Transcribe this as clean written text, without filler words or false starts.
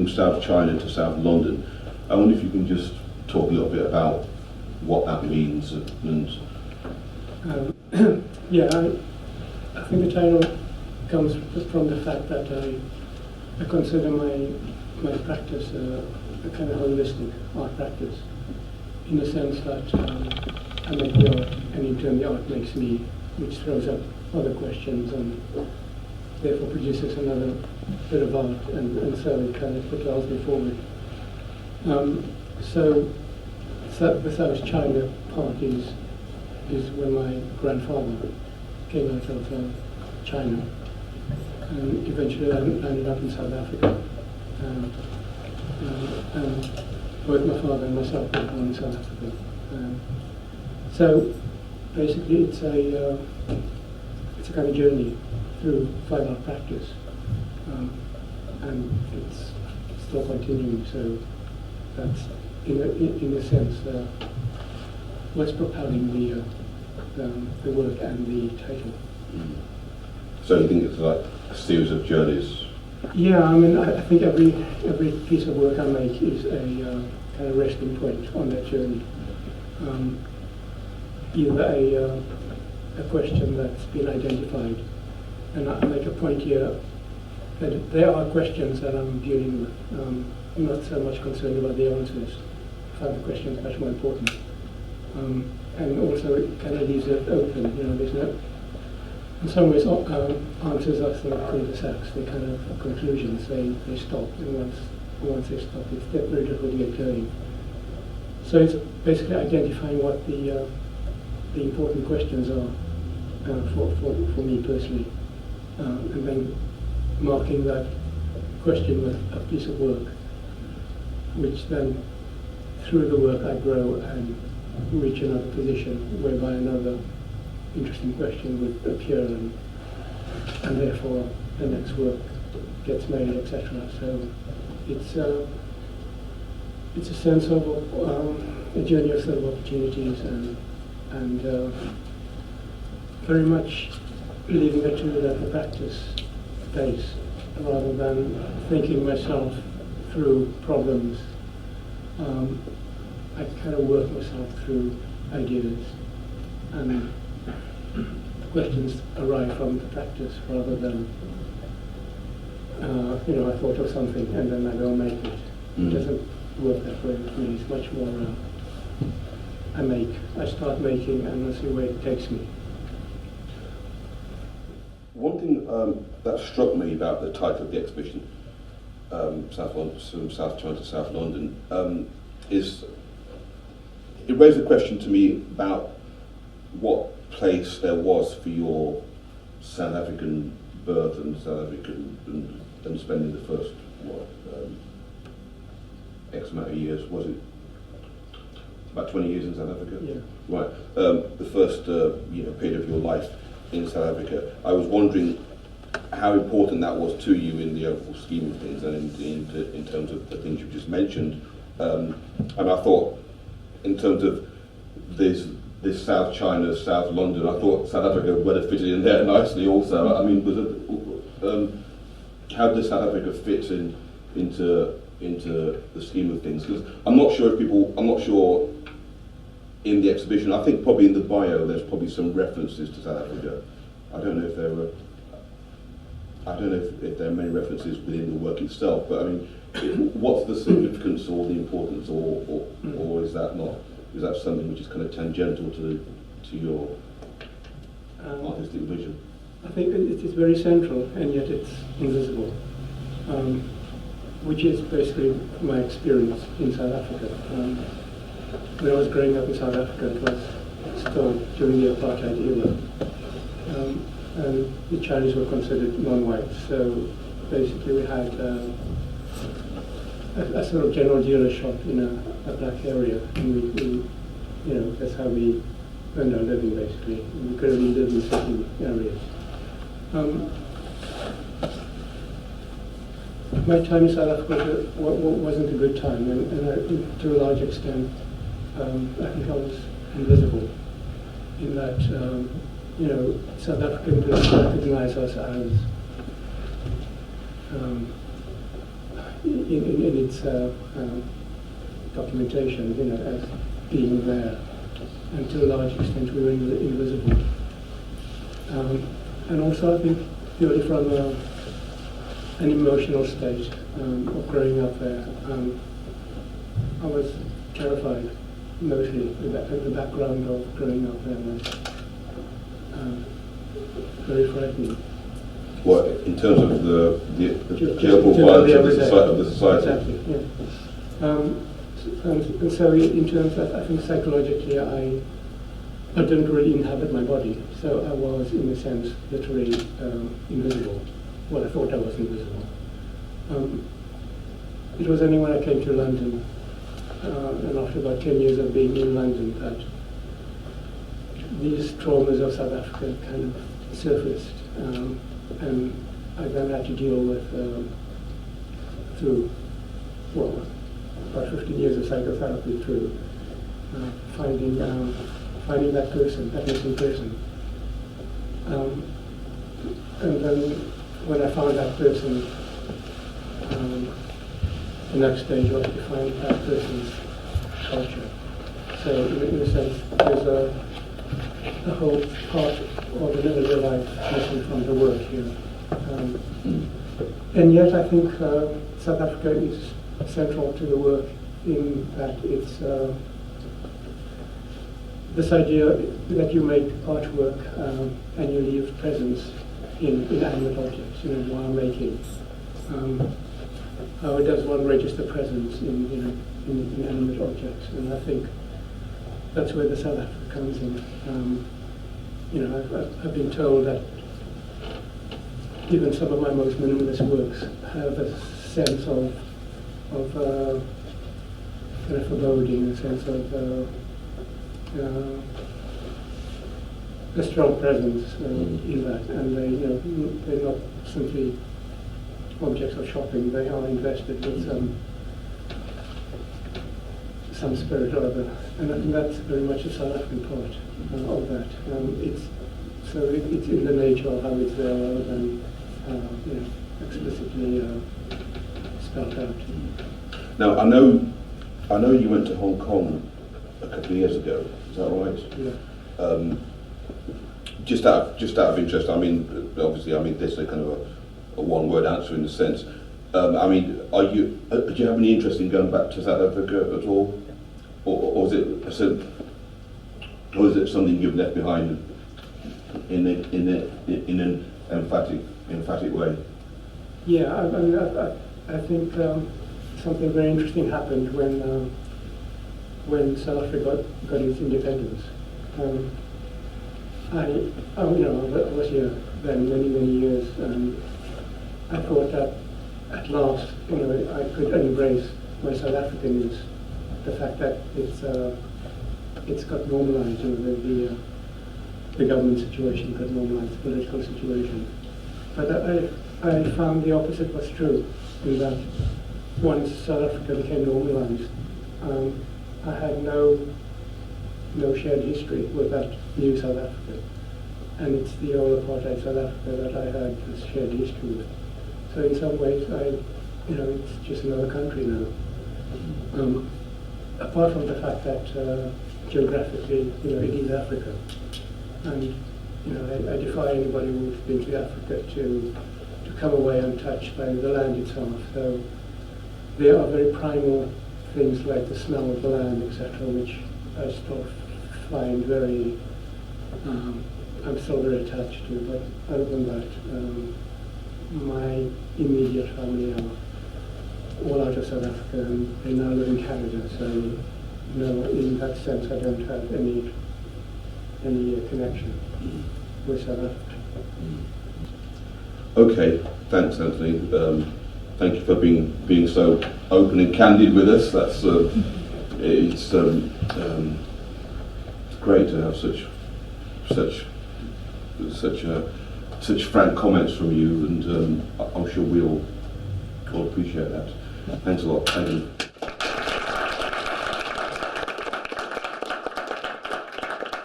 from South China to South London. I wonder if you can just talk a little bit about what that means and yeah, I think the title comes from the fact that I consider my practice a kind of holistic art practice, in the sense that I make the art, and in turn the art makes me, which throws up other questions and therefore produces another bit of art, and so it kind of propels me forward. So the South China part is where my grandfather came out of China and eventually ended up in South Africa. And both my father and myself were born in South Africa. So basically it's a kind of journey through fine art practice, and it's still continuing. So that's in a sense what's propelling the work and the title. So you think it's like a series of journeys? Yeah, I mean, I think every piece of work I make is a kind of resting point on that journey. Either a question that's been identified, and I make a point here that there are questions that I'm dealing with. I'm not so much concerned about the answers. I find the questions much more important. And also it kind of leaves it open, there's no, in some ways answers are sort of cul-de-sacs, they're kind of conclusions, they stop, and once they stop it's very difficult to get going. So it's basically identifying what the important questions are for me personally, and then marking that question with a piece of work, which then through the work I grow and reach another position whereby another interesting question would appear, and therefore the next work gets made, etc. So it's a sense of a journey of sort of opportunities and very much leaving it to the practice phase rather than thinking myself through problems. I kind of work myself through ideas, and questions arrive from the practice rather than, I thought of something and then I go and make it. It doesn't work that way with me. It's much more, I start making and I see where it takes me. One thing that struck me about the title of the exhibition, from South China to South London, is it raised a question to me about what place there was for your South African birth and South African and spending the first X amount of years. Was it about 20 years in South Africa? Yeah. Right. The first period of your life in South Africa. I was wondering how important that was to you in the overall scheme of things, and in terms of the things you just mentioned. And I thought, in terms of this South China, South London, I thought South Africa would have fitted in there nicely also. I mean, how does South Africa fit into the scheme of things? Because I'm not sure in the exhibition, I think probably in the bio there's probably some references to South Africa. I don't know if there are many references within the work itself, but I mean, what's the significance or the importance, or is that not? Is that something which is kind of tangential to your artistic vision? I think it is very central, and yet it's invisible, which is basically my experience in South Africa. When I was growing up in South Africa, it was still during the apartheid era, and the Chinese were considered non-white. So basically, we had a sort of general dealer shop in a black area, and we that's how we earned our living basically. We could only live in certain areas. My time in South Africa wasn't a good time, and to a large extent, I think I was invisible in that, South Africans recognize us as in its documentation, as being there, and to a large extent we were invisible. And also I think purely from an emotional state of growing up there, I was terrified mostly. The background of growing up there was very frightening. What, in terms of the terrible to violence of the society? Exactly, yeah. And so in terms of, I think psychologically, I didn't really inhabit my body, so I was, in a sense, literally invisible. Well, I thought I was invisible. It was only when I came to London, and after about 10 years of being in London, that these traumas of South Africa kind of surfaced, and I then had to deal with, through, well, about 15 years of psychotherapy, through finding that person, that missing person. And then when I found that person, the next stage was to find that person's culture. So in a sense, there's a whole part of an earlier life missing from the work here. And yet I think South Africa is central to the work in that it's this idea that you make artwork and you leave presence in inanimate objects, while making. How does one register presence in inanimate objects? And I think that's where the South Africa comes in. I've been told that even some of my most minimalist works have a sense of kind of foreboding, a sense of a strong presence in that, and they're not simply objects of shopping. They are invested with some spirit or other, and I think that's very much a South African part of that. It's in the nature of how it's there rather than explicitly spelled out. Now I know you went to Hong Kong a couple of years ago. Is that right? Yeah. Just out of interest, obviously, this is a kind of a one-word answer in a sense. Do you have any interest in going back to South Africa at all, or is it something you've left behind in an emphatic way? Yeah, I think something very interesting happened when South Africa got its independence. I was here then many years, and I thought that at last, I could embrace my South Africanness, the fact that it's got normalized, the government situation got normalized, the political situation. But I found the opposite was true, in that once South Africa became normalized, I had no shared history with that new South Africa. And it's the old apartheid South Africa that I had this shared history with. So in some ways, it's just another country now. Apart from the fact that geographically, it is Africa. And, I defy anybody who's been to Africa to come away untouched by the land itself. So there are very primal things like the smell of the land, etc., which I still find very, I'm still very attached to. But other than that, my immediate family are all out of South Africa, and they now live in Canada. So, in that sense, I don't have any connection with South Africa. Okay, thanks, Anthony. Thank you for being so open and candid with us. That's it's great to have such frank comments from you, and I'm sure we all appreciate that. Thanks a lot. Thank you.